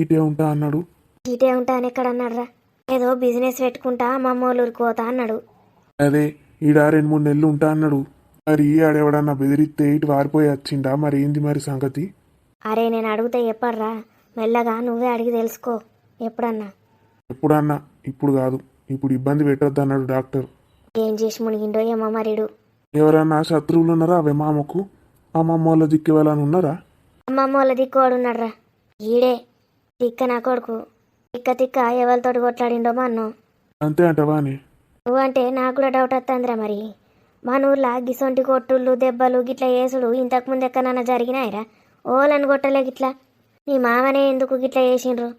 ఇటే ఉంటా అన్నాడు. ఇటే ఉంటా అని ఎక్కడ అన్నాడురా? ఏదో బిజినెస్ పెట్టుకుంటా మా అమ్మోళ్ళూరికి పోతా అన్నాడు. అదే ఈడ 2-3 నెలలు ఉంటా అన్నాడు. మరి ఆడెవడన్నా బెదిరిస్తే ఇటు వారిపోయి వచ్చిండా? మరి ఏంది మరి సంగతి? అరే నేను అడిగితే చెప్పర్రా? మెల్లగా నువ్వే అడిగి తెలుసుకో ఎప్పుడన్నా. ఎప్పుడన్నా? ఇప్పుడు కాదు. ఇప్పుడు ఇబ్బంది పెట్టొద్దు అన్నాడు డాక్టర్. ఏం చేసి మునిగిండో ఏమో మరిడు. ఎవరన్నా శత్రువులు ఉన్నారా అవే మామకు? అమ్మమ్మ వాళ్ళ దిక్కు ఎవరైనా ఉన్నారా? అమ్మమ్మ వాళ్ళ దిక్కువాడు ఉన్నాడ్రా. ఈడే తిక్క నా కొడుకు. తిక్క ఎవరితోటి కొట్లాడిండో మా అన్నం. అంతే అంటవా అని? నువ్వంటే నాకు కూడా డౌట్ వస్తుందిరా మరి. మన ఊర్లో గిసొంటి కొట్టుళ్ళు దెబ్బలు గిట్ల వేసుడు ఇంతకుముందు ఎక్కడన్నా జరిగినాయిరా? ఓలని కొట్టలే గిట్లా. నీ మామనే ఎందుకు గిట్లా వేసిండ్రు?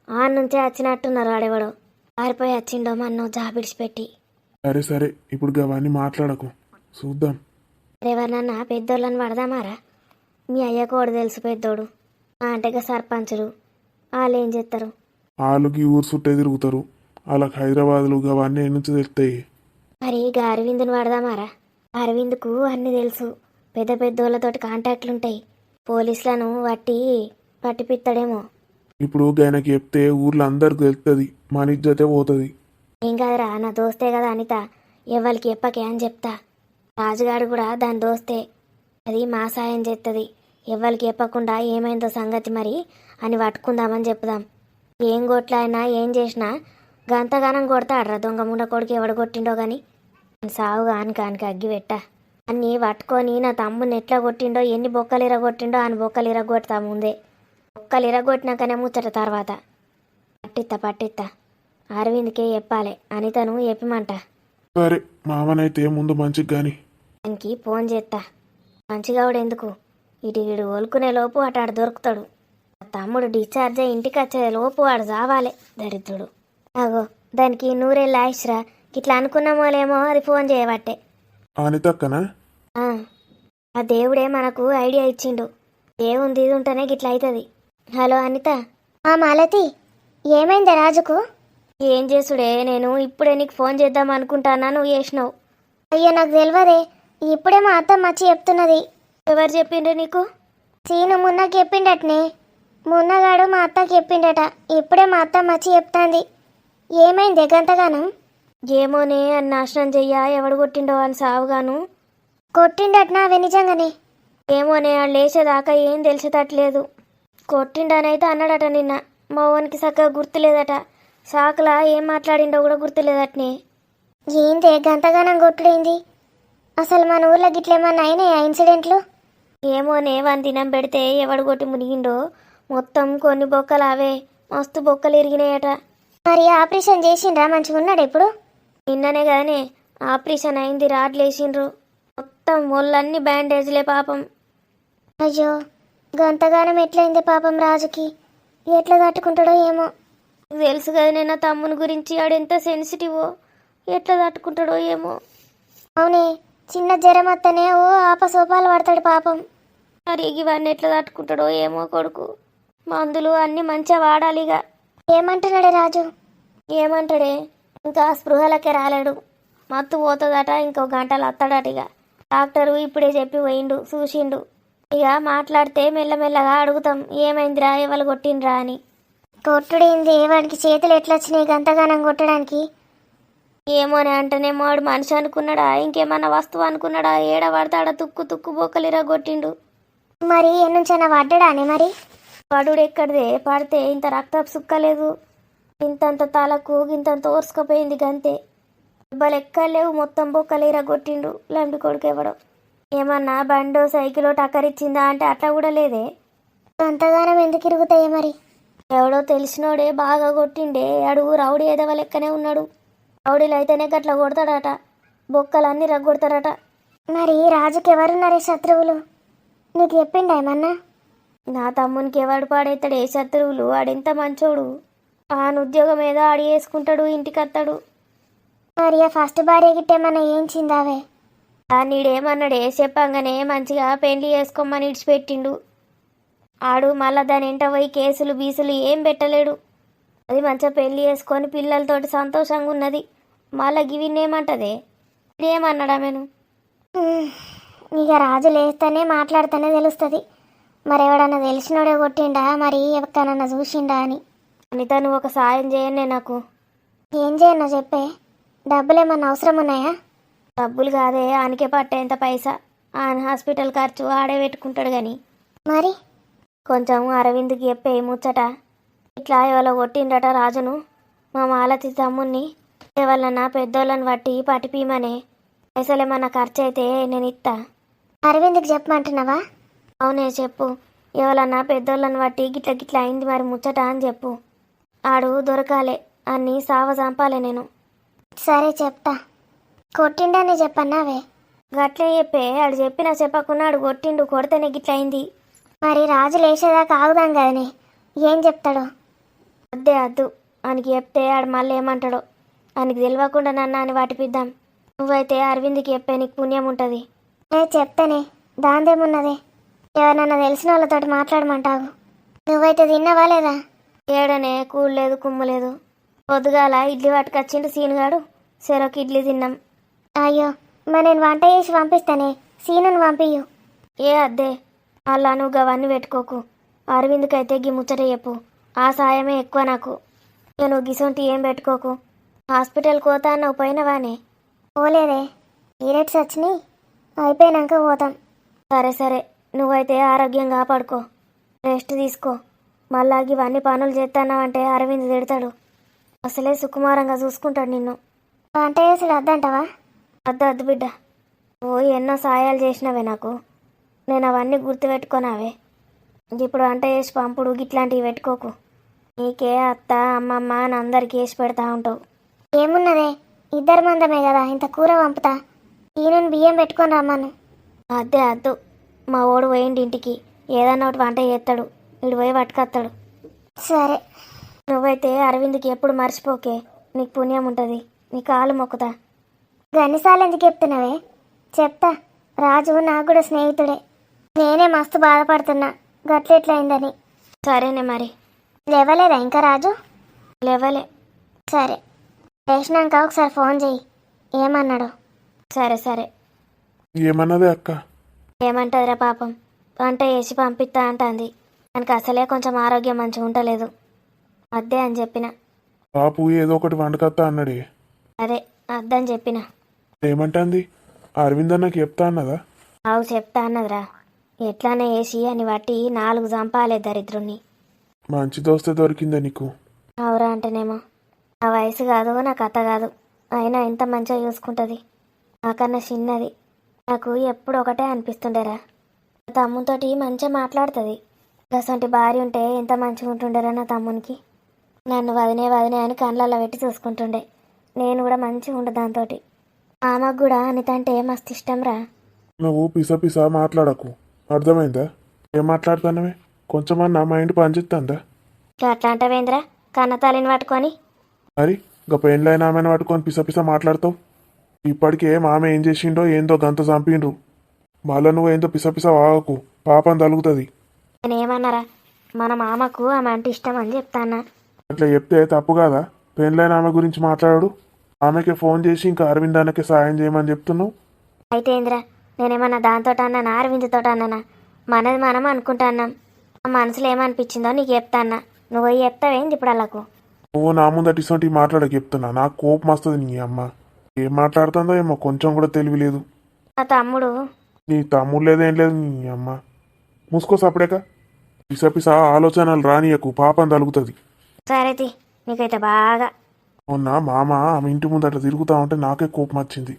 ఆ నుంచే వచ్చినట్టున్నారు. ఆడెవడో పారిపోయి వచ్చిండో మా అన్నం జాబిడిచిపెట్టి. సరే సరే, ఇప్పుడు గవన్నీ మాట్లాడకు, చూద్దాం. ఎవరినన్నా పెద్దోళ్ళని పడదామారా? మీ అయ్యకోడు తెలుసు పెద్దోడు. మా అంటేగా సర్పంచులు వాళ్ళు ఏం చేస్తారు? వాళ్ళకి ఊరు చుట్టే తిరుగుతారు. వాళ్ళకి హైదరాబాద్లు గవన్నీ నుంచి తెలుస్తాయి. మరి అరవిందుని పడదామారా? అరవింద్కు అన్నీ తెలుసు. పెద్ద పెద్దోళ్ళతోటి కాంటాక్ట్లు ఉంటాయి. పోలీసులను పట్టిపిస్తాడేమో. ఇప్పుడు గఆయనకి చెప్తే ఊర్లో అందరికి తెలుస్తుంది, మన ఇజ్జతే పోతుంది. ఏం కాదురా, నా దోస్తే కదా అనిత. ఎవరికి చెప్పకే అని చెప్తా. రాజుగాడు కూడా దాని దోస్తే. అది మా సాయం చేస్తుంది. ఎవరికి చెప్పకుండా ఏమైందో సంగతి మరి అని పట్టుకుందామని చెప్దాం. ఏం కొట్లాడినా ఏం చేసినా గంతగానం కొడతాడ్రా దొంగ ముండ కొడుకు. ఎవడు కొట్టిండో కానీ సావు కానికి అగ్గి పెట్ట అన్నీ పట్టుకొని నా తమ్ముని ఎట్లా కొట్టిండో, ఎన్ని బొక్కలు ఇరగొట్టిండో అని బొక్కలు ఇరగొడతా ముందే. బొక్కలు ఇరగొట్టినాకనే ముచ్చట తర్వాత. పట్టిత్తా అరవింద్కే చెప్పాలి. అనితను చెప్పమంట. సరే, మామనైతే ముందు మంచిగా గాని దానికి ఫోన్ చేస్తా. మంచిగా కూడా ఎందుకు, ఇటు వీడు ఒలుకునే లోపు అటాడు దొరుకుతాడు. ఆ తమ్ముడు డిశ్చార్జ్ అయ్యి ఇంటికి వచ్చే లోపు వాడు చావాలే దరిద్రుడు. అగో దానికి నూరేళ్ళు ఆయుష్రా. ఇట్లా అనుకున్నామోలేమో అది ఫోన్ చేయబట్టే. అనితక్కనా? ఆ దేవుడే మనకు ఐడియా ఇచ్చిండు. దేవుంది ఇది ఉంటేనే గిట్లా అవుతుంది. హలో అనిత. మాలతి, ఏమైంది రాజుకు? ఏం చేసుడే, నేను ఇప్పుడే నీకు ఫోన్ చేద్దాం అనుకుంటానా, నువ్వు చేసినావు. అయ్యో నాకు తెలియదే. ఇప్పుడే మా అత్త మచ్చి చెప్తున్నది. ఎవరు చెప్పిండ్రు నీకు? సీను మున్నకి చెప్పిండటనే. మున్నగాడు మా అత్తకి చెప్పిండట. ఇప్పుడే మా అత్త మచ్చి చెప్తాంది. ఏమైంది గంతగానం? ఏమోనే అని నాశనం చెయ్యా ఎవడు కొట్టిండో అని సావుగాను. కొట్టిండట్నా అవి నిజంగానే? ఏమోనే ఆడు లేచేదాకా ఏం తెలిసేటట్లేదు. కొట్టిండనైతే అన్నాడట నిన్న. మా ఓనికి చక్కగా గుర్తులేదట. షాక్లా ఏం మాట్లాడిండో కూడా గుర్తులేదటనే. ఏందే గంతగానం కొట్టుడైంది? అసలు మన ఊర్లో గిట్లేమన్నా అయినాయా ఇన్సిడెంట్లు? ఏమోనే వాని దినం పెడితే ఎవడు కొట్టి మునిగిండో మొత్తం కొన్ని బొక్కలు అవే మస్తు బొక్కలు ఇరిగినాయట. మరి ఆపరేషన్ చేసిండ్రా? మంచిగా ఉన్నాడు ఇప్పుడు? నిన్ననే కదనే ఆపరేషన్ అయింది. రాడ్లేసిండ్రు. మొత్తం ఒళ్ళన్నీ బ్యాండేజ్లే పాపం. అయ్యో, గంతగానం ఎట్లయింది పాపం రాజుకి? ఎట్లా తట్టుకుంటాడో ఏమో. నీకు తెలుసు కదనే నా తమ్ముని గురించి. ఆడెంత సెన్సిటివో. ఎట్లా తట్టుకుంటాడో ఏమో. అవునే, చిన్న జ్వరం వస్తేనే ఓ ఆపసోపాలు పడతాడు పాపం. మరి ఇవన్నీ ఎట్లా తట్టుకుంటాడో ఏమో కొడుకు. మందులు అన్నీ మంచిగా వాడాలిగా. ఏమంటున్నాడే రాజు? ఏమంటాడే, ఇంకా స్పృహలకే రాలేడు. మత్తు పోతుందట, ఇంకో గంటలు వస్తాడట. ఇక డాక్టరు ఇప్పుడే చెప్పి పోయిండు, చూసిండు. ఇక మాట్లాడితే మెల్లమెల్లగా అడుగుతాం ఏమైందిరా, ఎవరు కొట్టిండ్రా అని. కొట్టుడైంది? వాడికి చేతులు ఎట్లొచ్చినాయి గంతగానం కొట్టడానికి? ఏమోనే అంటేనే వాడు మనిషి అనుకున్నాడా, ఇంకేమన్నా వస్తువు అనుకున్నాడా? ఏడ పడతాడా తుక్కు తుక్కు బొక్కలిరా కొట్టిండు. మరి ఎన్నుంచన్నా పడ్డాడానే? మరి పడుడు ఎక్కడిదే, పడితే ఇంత రక్తపు సుక్కలేదు. ఇంతంత తలకు ఇంతంత ఓర్చుకపోయింది గంతే. దెబ్బలు ఎక్కలేవు, మొత్తం బొక్కలిరా కొట్టిండు. లంబి కొడుకు ఎవడో. ఏమన్నా బండో సైకిలో టక్కరిచ్చిందా అంటే అట్లా కూడా లేదే. గంతగానం ఎందుకు ఇరుగుతాయే మరి? ఎవడో తెలిసినోడే బాగా కొట్టిండే. అడుగు రౌడీ ఏదవ లెక్కనే ఉన్నాడు. రౌడీలు అయితేనే గట్లా కొడతాడట, బొక్కలన్నీ రగ్గొడతాడట. మరి రాజుకి ఎవరున్నారే శత్రువులు? నీకు చెప్పిండా ఏమన్నా? నా తమ్మునికి ఎవడు పాడైతాడు ఏ శత్రువులు? ఆడెంత మంచోడు. ఆని ఉద్యోగం ఏదో ఆడి వేసుకుంటాడు, ఇంటికి వస్తాడు. మరి ఆ ఫస్ట్ భార్య గిట్టేమన్నా ఏం చిందావే? నీడేమన్నాడే, చెప్పంగానే మంచిగా పెళ్లి చేసుకోమని ఇడిచిపెట్టిండు. ఆడు మళ్ళా దాని ఎంట పోయి కేసులు బీసులు ఏం పెట్టలేడు. అది మంచిగా పెళ్లి చేసుకొని పిల్లలతోటి సంతోషంగా ఉన్నది. మళ్ళా గివిన్నేమంటదే? ఏమన్నాడా నేను? ఇక రాజు లేస్తేనే మాట్లాడితేనే తెలుస్తుంది. మరి ఎవడన్నా తెలిసినోడే కొట్టిండా, మరి ఎవరికైనా చూసిండా అని. అనిత, నువ్వు ఒక సాయం చేయనే నాకు. ఏం చేయనో చెప్పే. డబ్బులేమన్నా అవసరం ఉన్నాయా? డబ్బులు కాదే, ఆనికే పట్టేంత పైసా. ఆయన హాస్పిటల్ ఖర్చు ఆడే పెట్టుకుంటాడు కానీ. మరి కొంచెం అరవింద్కి చెప్పే ముచ్చట. ఇట్లా ఎవరో కొట్టిండట రాజును, మా మాలతి తమ్ముణ్ణి. ఎవరన్నా పెద్దోళ్ళని బట్టి పట్టిపీమనే. పైసలేమన్నా ఖర్చు అయితే నేను ఇస్తా. అరవింద్కి చెప్పమంటున్నావా? అవునే చెప్పు. ఎవరన్నా పెద్దోళ్ళని బట్టి గిట్ల గిట్ల అయింది మరి ముచ్చట అని చెప్పు. ఆడు దొరకాలే, అన్నీ సావ చంపాలే నేను. సరే చెప్తా. కొట్టిండని చెప్పన్నావే? గట్లే చెప్పే. ఆడు చెప్పినా చెప్పకున్నా ఆడు కొట్టిండు. కొడితేనే గిట్ల అయింది. మరి రాజు లేచేదాకా ఆగుదాం కదనే, ఏం చెప్తాడో? అద్దే అద్దు. ఆయనకి చెప్తే ఆడు మళ్ళీ ఏమంటాడో. ఆయనకి తెలియకుండా నన్ను అని వాటిపిద్దాం. నువ్వైతే అరవింద్కి చెప్పే, నీకు పుణ్యం ఉంటుంది. చెప్తానే, దాందేమున్నదే. ఎవరన్నా తెలిసిన వాళ్ళతోటి మాట్లాడమంటావు. నువ్వైతే తిన్నావా లేదా? ఏడనే కూడలేదు కుమ్మలేదు. పొద్దుగాల ఇడ్లీ పట్టుకొచ్చిండు సీనుగాడు. చెరొక ఇడ్లీ తిన్నాం. అయ్యో, మరి నేను వంట చేసి పంపిస్తానే, సీనుని పంపియ్యు. ఏ అద్దే, అలా నువ్వు అవన్నీ పెట్టుకోకు. అరవింద్కైతే గీ ముచ్చట చెప్పు. ఆ సాయమే ఎక్కువ నాకు. ఇక నువ్వు గిసొంటి ఏం పెట్టుకోకు. హాస్పిటల్కి పోతా అన్నావు, పోయినవానే? పోలేదే, పీరియడ్స్ వచ్చినాయి, అయిపోయినాక పోతాం. సరే సరే, నువ్వైతే ఆరోగ్యం కాపాడుకో, రెస్ట్ తీసుకో. మళ్ళా ఇవన్నీ పనులు చేస్తున్నావంటే అరవింద్ తిడతాడు. అసలే సుకుమారంగా చూసుకుంటాడు నిన్ను. వంట చేసుడు వద్దంటావా? వద్దు వద్దు బిడ్డ. ఓ ఎన్నో సాయాలు చేసినవే నాకు. నేను అవన్నీ గుర్తుపెట్టుకోనావే. ఇప్పుడు వంట చేసి పంపుడు గిట్లాంటివి పెట్టుకోకు. నీకే అత్త అమ్మమ్మ అని అందరికి వేసి పెడతా ఉంటావు. ఏమున్నదే, ఇద్దరు మందమే కదా, ఇంత కూర పంపుతా. ఈయనను బియ్యం పెట్టుకొని రమ్మను. అద్దే అద్దు. మా ఓడు పోయిండి ఇంటికి, ఏదన్నా ఒకటి వంట చేస్తాడు. వీడు పోయి పట్టుకొస్తాడు. సరే. నువ్వైతే అరవింద్కి ఎప్పుడు మర్చిపోకే, నీకు పుణ్యం ఉంటుంది. నీ కాలు మొక్కుతా. గన్నిసార్లు ఎందుకు చెప్తున్నావే? చెప్తా. రాజు నాకు కూడా స్నేహితుడే. నేనే మస్తు బాధపడుతున్నా గట్లెట్లయిందని. సరేనే మరి. లేవలేదా ఇంకా రాజు? లేవలే. సరే, లేచినాక ఒకసారి ఫోన్ చెయ్యి, ఏమన్నాడు. సరే సరే. ఏమన్నదే అక్క? ఏమంటదిరా పాపం, వంట వేసి పంపిస్తా అంటుంది. దానికి అసలే కొంచెం ఆరోగ్యం మంచిగా ఉండలేదు. అద్దే అని చెప్పిన. బాపు ఏదో ఒకటి వంటకత్తా అన్నాడే. అదే అద్దని చెప్పిన. ఏమంటుంది? అరవింద్ అన్నకి చెప్తా అన్నదా? అవు చెప్తా అన్నదిరా. ఎట్లానే వేసి అని బట్టి 4 చంపాలే దరిద్రుణ్ణి. మంచి దోస్తే దొరికిందే నీకు. అవురా అంటేనేమో నా వయసు కాదు, నా కథ కాదు, అయినా ఎంత మంచిగా చూసుకుంటుంది. నాకన్నా చిన్నది. నాకు ఎప్పుడు ఒకటే అనిపిస్తుండేరా. నా తమ్మునితోటి మంచిగా మాట్లాడుతుంది. అసంటి భార్య ఉంటే ఎంత మంచిగా ఉంటుండేరా నా తమ్మునికి. నన్ను వదినే వదినే అని కళ్ళల్లో పెట్టి చూసుకుంటుండే. నేను కూడా మంచిగా ఉండే దాంతో. ఆమెకు కూడా అనిత అంటే మస్తు ఇష్టంరా. నువ్వు పిస మాట్లాడకు, అర్థమైందా? ఏం మాట్లాడుతున్నావే? కొంచెమన్నా మైండ్ పనిచేస్తుందా? అట్లా అంటావేంద్రా కన్నతాలిని పట్టుకొని? మరి ఇంకా పెళ్ళైన ఆమెను పట్టుకొని పిస మాట్లాడతావు? ఇప్పటికే మామ ఏం చేసిండో ఏందో గంత చంపిండ్రు. మళ్ళా నువ్వు ఏందో పిస వాగకు, పాపం తలుగుతుంది. నేనేమన్నారా, మన మామకు ఆమె అంటే ఇష్టం అని చెప్తానా. అట్లా చెప్తే తప్పు కాదా? పెళ్ళైన ఆమె గురించి మాట్లాడు. ఆమెకి ఫోన్ చేసి ఇంకా అరవింద్ అన్నకి సాయం చేయమని చెప్తున్నావు. అయితే ఏంద్రా, నేనేమన్నా దాంతో అన్నానా అరవింద్తో అన్నానా? మనది మనం అనుకుంటున్నాం. ఆ మనసులో ఏమనిపించిందో నీకు చెప్తాన్నా. నువ్వు పోయి చెప్తావేంది ఇప్పుడు వాళ్ళకు? నువ్వు నా ముందట ఇసొంటి మాట్లాడక చెప్తున్నా. నాకు కోపం వస్తుంది. నీ అమ్మ ఏం మాట్లాడుతుందో ఏమో, కొంచెం కూడా తెలివి లేదు. ఆ తమ్ముడు నీ తమ్ముడు లేదేం లేదు. నీ అమ్మ మూసుకో సపడేక. పిస ఆలోచనలు రానియకు, పాపం తలుగుతుంది. సరేతి, నీకైతే బాగా. మొన్న మామ ఆమె ఇంటి ముందట తిరుగుతా ఉంటే నాకే కోపం వచ్చింది.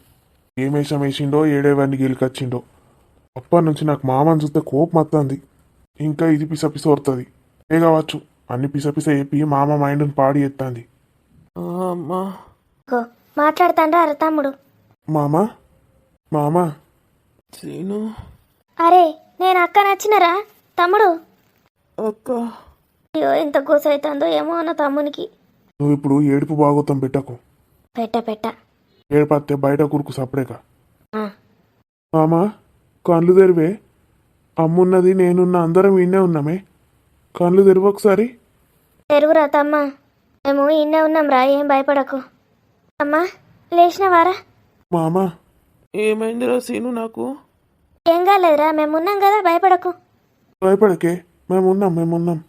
ఏం వేషం వేసిండో, ఏడేవాడిని గెలికొచ్చిండో. అప్పటి నుంచి నాకు మామని చూస్తే కోపం వస్తుంది. ఇంకా ఇది పిస వస్తుంది. ఏ కావచ్చు, అన్ని పిస చెప్పి మామ మైండ్ని పాడి ఎత్తాంది. అమ్మా గో మాట్లాడుతాండ్రా అరే తమ్ముడు. మామ మామ సీను. అరే నేను అక్క నచ్చినరా తమ్ముడు? అక్క అయ్యో ఎంత గోసైతుందో ఏమో అన్న తమ్మునికి. నువ్వు ఇప్పుడు ఏడుపు బాగోతాం పెట్టకు. పెట్ట ఏడుపత్తే బయట కురుకు సపడేక. ఆ, మామ కళ్ళు తెరివే. అమ్మున్నది నేనున్న అందరం ఇన్నే ఉన్నామే. కళ్ళు తెరువు ఒకసారి. తెరుగురా తమ్మ, మేము ఇన్నే ఉన్నాం రా, ఏం భయపడకు. అమ్మా లేచినవారా? మామ ఏమైందిరా సీను? నాకు ఏం కాలేదురా, మేము ఉన్నాం కదా, భయపడకు. భయపడకే, మేమున్నాం.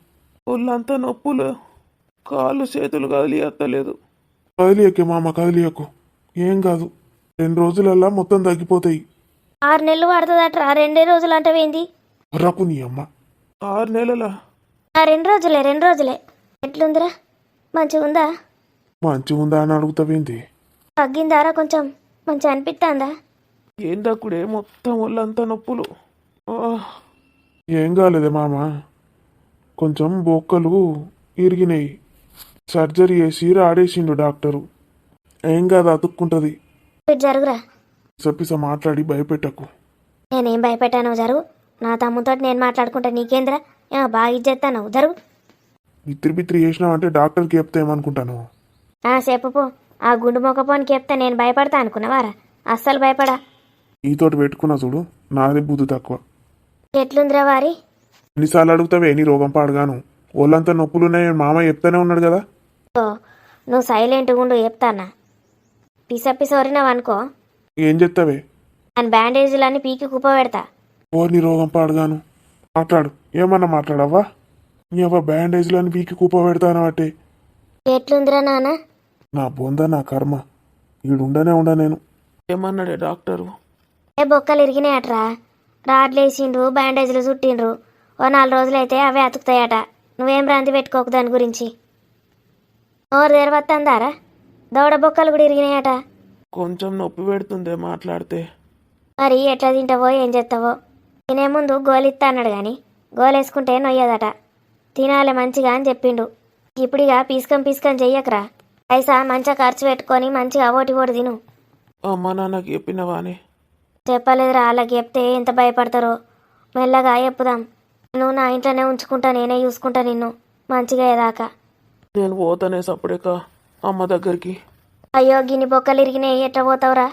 ఒళ్ళంతా నొప్పులు, కాళ్ళు చేతులు కదిలియత్తలేదు. కదిలియకే మామ, కదిలియకు. ఏం కాదు, 2 రోజులల్లా మొత్తం తగ్గిపోతాయి. 6 నెలలు పడుతుందట్రా. 2 రోజులు అంటవేంది? రకు నీ అమ్మ. 6 నెలలా? 2 రోజులే. ఎట్లుందిరా, మంచిగా ఉందా? మంచిగా ఉందా అని అడుగుతావేంది? తగ్గిందారా కొంచెం? మంచిగా అనిపిస్తుందా? ఏం దక్కుడే, మొత్తం ఒళ్ళంతా నొప్పులు. ఏం కాలేదే మామ, కొంచెం బొక్కలు ఇరిగినాయి. సర్జరీ చేసి రాడేసిండు డాక్టరు. ఏం కాదు, అతుక్కుంటుంది. ఇటు జరుగురా. పిస మాట్లాడి భయపెట్టకు. నేనేం భయపెట్టాను, జరుగు. నా తమ్ముతో నేను మాట్లాడుకుంటా, నీకేంద్రా? ఏమో బాగా ఇచ్చేస్తాను, జరుగు. బిత్రి చేసినావంటే డాక్టర్కి చెప్తే ఏమనుకుంటాను? చెప్పు పో. ఆ గుండు మొక్కపోనికి చెప్తే నేను భయపడతా అనుకున్నావారా? అస్సలు భయపడా. నీతోటి పెట్టుకున్నా చూడు, నాది బుద్ధి తక్కువ. ఎట్లుందిరా వారి? ఎన్నిసార్లు అడుగుతావే నీ రోగం పాడుగాను? ఒళ్ళంతా నొప్పులున్నాయి మామ చెప్తానే ఉన్నాడు కదా. ఓ నువ్వు సైలెంట్గా ఉండు, చెప్తానా. పిసోరినావనుకో ఏం చెప్తావే? అని బ్యాండేజీలన్నీ పీకి కుప్ప పెడతా. ఓ నీ రోగం పాడుగాను, మాట్లాడు. ఏమన్నా మాట్లాడవ్వా? నీ అవ్వ బ్యాండేజ్లని పీకి కుప్ప పెడతాను అంటే. ఎట్లుందిరా నాన్న? నా బొంద, నా కర్మ. ఈడుండనే నేను. ఏమన్నాడే డాక్టరు? బొక్కలు ఇరిగినాయట్రా. రాడ్లేసిండ్రు, బ్యాండేజీలు చుట్టిండ్రు. ఓ 4 రోజులైతే అవే అతుకుతాయట. నువ్వేం భ్రాంతి పెట్టుకోకు దాని గురించి. ఓరు తెరవత్తందారా? దౌడ బొక్కలు కూడా ఇరిగినాయట. కొంచెం నొప్పి పెడుతుందే మాట్లాడితే. మరి ఎట్లా తింటావో ఏం చేస్తావో. తినే ముందు గోలిస్తా అన్నాడు కానీ గోలేసుకుంటే నొయ్యదట. తినాలి మంచిగా అని చెప్పిండు. ఇప్పుడిగా పీసుకం చెయ్యకరా. పైసా మంచిగా ఖర్చు పెట్టుకొని మంచిగా ఓటి తిను. అమ్మ నాన్నకి చెప్పినవానే? చెప్పలేదురా, వాళ్ళకి చెప్తే ఎంత భయపడతారో. మెల్లగా చెప్పుదాం. నువ్వు నా ఇంట్లోనే ఉంచుకుంటా, నేనే చూసుకుంటా నిన్ను మంచిగా ఏదాకా. నేను పోతానే సప్పుడేక అమ్మ దగ్గరికి. అయ్యో గిన్ని బొక్కలు ఇరిగినాయి, ఎట్లా పోతావురా?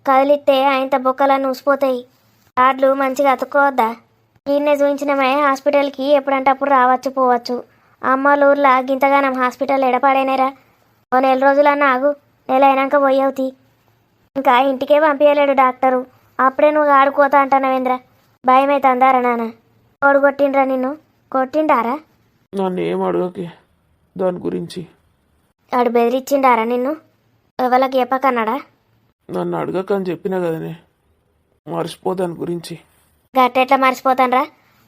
కదిలిస్తే ఆయనత బొక్కలన్నీ ఊసిపోతాయి. కార్డులు మంచిగా అతుక్కోవద్దా? గిన్నె చూపించినమే హాస్పిటల్కి ఎప్పుడంటే అప్పుడు రావచ్చు పోవచ్చు. అమ్మోళ్ళ ఊర్లో గింతగానం హాస్పిటల్ ఎడపాడేనేరా. ఓ 1 రోజులన్నా ఆగు, నెల అయినాక పోయవుతి. ఇంకా ఇంటికే పంపించలేడు డాక్టరు. అప్పుడే నువ్వు ఆడుకోతా అంటానవేంద్ర? భయమైతే అందారా నాన్న? ఓడు కొట్టిండ్రా నిన్ను? కొట్టిండారా? నన్ను ఏం అడగకే దాని గురించి. ఆడు బెదిరించిండారా నిన్ను? ఎవరికి చెప్పకన్నాడా? నన్ను అడగకని చెప్పినా కదనే. మర్చిపో దాని గురించి. గట్టెట్లా మర్చిపోతానరా?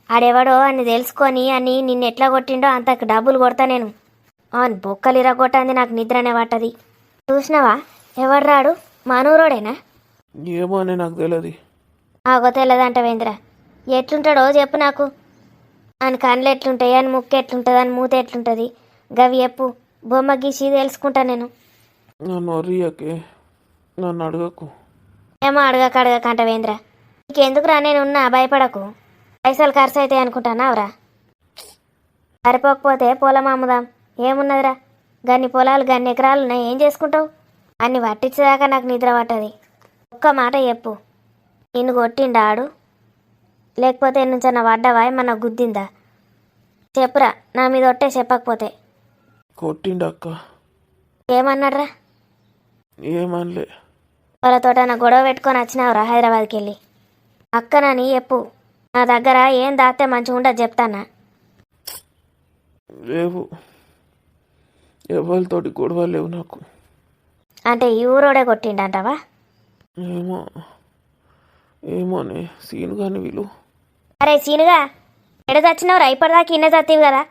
ఆడెవడో అని తెలుసుకొని అని నిన్ను ఎట్లా కొట్టిండో అంతకు డబ్బులు కొడతా నేను. అవును, బొక్కలు ఇరగొట్టంది, నాకు నిద్రనే పట్టది. చూసినావా ఎవడు రాడు? మనూరోడేనా? ఏమో అని నాకు తెలియదు. ఆగో తెల్లదంటవేంద్రా? ఎట్లుంటాడో చెప్పు నాకు. అని కళ్ళు ఎట్లుంటాయి, అని ముక్కు ఎట్లుంటుంది, అని మూత ఎట్లుంటుంది, గవి చెప్పు. బొమ్మ గీసి తెలుసుకుంటా నేను. నన్ను ఒర్రియకే, నన్ను అడగకు. ఏమో అడగకంటవేంద్రా? నీకెందుకురా, నేనున్నా, భయపడకు. పైసలు ఖర్చు అవుతాయి అనుకుంటానావురా? సరిపోకపోతే పొలం అమ్ముదాం, ఏమున్నదిరా? గన్ని పొలాలు గన్ని ఎకరాలు ఉన్నాయి, ఏం చేసుకుంటావు? అన్ని పట్టించేదాకా నాకు నిద్ర పట్టది. ఒక్క మాట చెప్పు, నిన్ను కొట్టిండా ఆడు? లేకపోతే నుంచన్న పడ్డవా, ఏమన్నా గుద్దిందా? చెప్పురా, నా మీద ఒట్టే చెప్పకపోతే. కొట్టిండక్క. ఏమన్నాడ్రా? ఏమనలే. వాళ్ళతోట నా గొడవ పెట్టుకొని వచ్చినావురా హైదరాబాద్కి వెళ్ళి? అక్కనని చెప్పు, నా దగ్గర ఏం దాస్తే మంచిగా ఉండదు చెప్తానా. లేవు, ఎవరితోటి గొడవ లేవు నాకు. అంటే ఈ ఊరోడే కొట్టిండంటావా? ఏమో ఏమోనే, సీన్ కానీ వీళ్ళు. అరే సీనుగా, ఎడ చచ్చినావురా? ఇప్పటిదాకా ఇన్న చత్తివి కదా.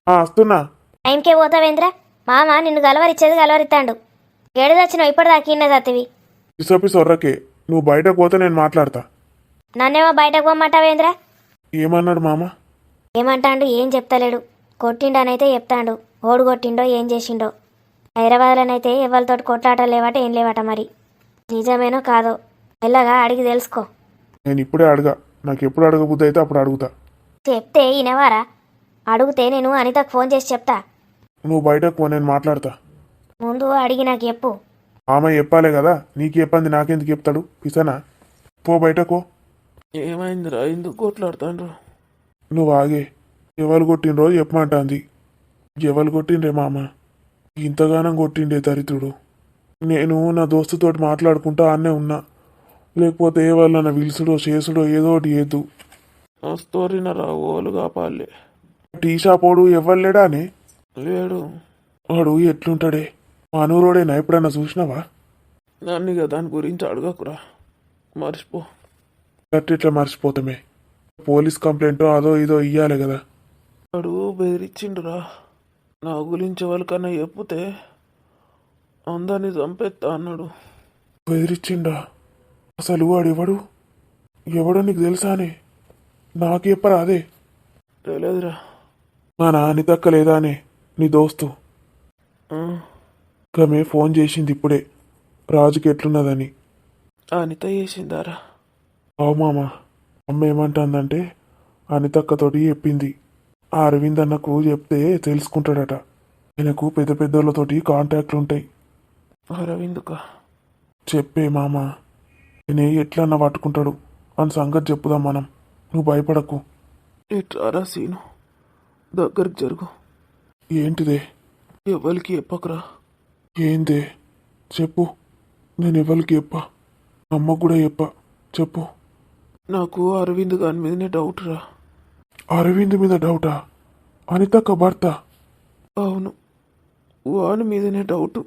వస్తున్నా. టైంకే పోతావేంద్రా? మామ నిన్ను గలవరిచ్చేది గలవరిస్తాడు. ఏడు చచ్చినావు ఇప్పటిదాకా ఇన్న చత్తివి? పిసోపి సొర్రకే, నువ్వు బయటకు పోతే నేను మాట్లాడతా. నన్నేమో బయటకు పోమ్మంటావేంద్రా? ఏమన్నాడు మామ? ఏమంటాండు? ఏం చెప్తలేడు. కొట్టిండనైతే చెప్తాండు, ఓడు కొట్టిండో ఏం చేసిండో. హైదరాబాద్లోనైతే ఎవరితోటి కొట్లాటలు లేవట, ఏం లేవట. మరి నిజమేనో కాదో మెల్లగా అడిగి తెలుసుకో. నేను ఇప్పుడే అడగా, నాకు ఎప్పుడు అడగబుద్ధి అయితే అప్పుడు అడుగుతా. చెప్తే ఇనవారా? అడిగితే నేను అనితకు ఫోన్ చేసి చెప్తా. నువ్వు బయటకు పో, నేను మాట్లాడతా. ముందు అడిగి నాకు చెప్పు. మామ చెప్పాలే కదా, నీకు చెప్పంది నాకెందుకు చెప్తాడు? పిసనా, పో బయటకు. ఏమైందిరా, ఎందుకు కొట్లాడుతాండ్రు? నువ్వు ఆగే. ఎవరు కొట్టినరో చెప్పమంటాంది. ఎవరు కొట్టిండ్రే మామ? ఇంతగానం కొట్టిండే దరిద్రుడు. నేను నా దోస్తుతోటి మాట్లాడుకుంటా అన్నే ఉన్నా, లేకపోతే ఏ వాళ్ళ విలుసుడో చేసుడో ఏదో ఒకటి ఏదు. వస్తోరినరా ఓలు కాపాలే. టీ షాప్ వాడు ఎవ్వలేడా అని? లేడు. వాడు ఎట్లుంటాడే? మనూరోడేనా? ఎప్పుడన్నా చూసినావా? నన్ను ఇక దాని గురించి అడగకురా, మర్చిపో. గట్టిట్లా మర్చిపోతామే. పోలీస్ కంప్లైంట్ అదో ఇదో ఇయ్యాలి కదా. వాడు బెదిరించిండురా, నా గురించి ఎవరికన్నా చెప్తే అందరినీ చంపేస్తా అన్నాడు. బెదిరించిండా? అసలు వాడు ఎవడో నీకు తెలుసానే? నాకు చెప్పరా అదే? తెలియదురా. మా నాని తక్కలేదానే నీ దోస్తు? ఆమె ఫోన్ చేసింది ఇప్పుడే, రాజుకి ఎట్లున్నదని. అనిత చేసిందారా? అవు మామ. అమ్మ ఏమంటుందంటే అనితక్కతోటి చెప్పింది. ఆ అరవింద్ అన్నకు చెప్తే తెలుసుకుంటాడట. ఆయనకు పెద్ద పెద్దోళ్ళతోటి కాంటాక్ట్లు ఉంటాయి. అరవిందుకా? చెప్పే మామ, నేను ఎట్లన్నా పట్టుకుంటాడు అని సంగతి చెప్పుదాం మనం. నువ్వు భయపడకు. ఎట్రారా సీను, దగ్గరికి జరుగు. ఏంటిదే? ఎవరికి చెప్పకురా. ఏందే? చెప్పు. నేను ఎవరికి చెప్పా? అమ్మకు కూడా చెప్పా. చెప్పు. నాకు అరవింద్ గాని మీదనే డౌట్ రా. అరవింద్ మీద డౌటా? అనితక్క భర్త? అవును, వాని మీదనే డౌటు.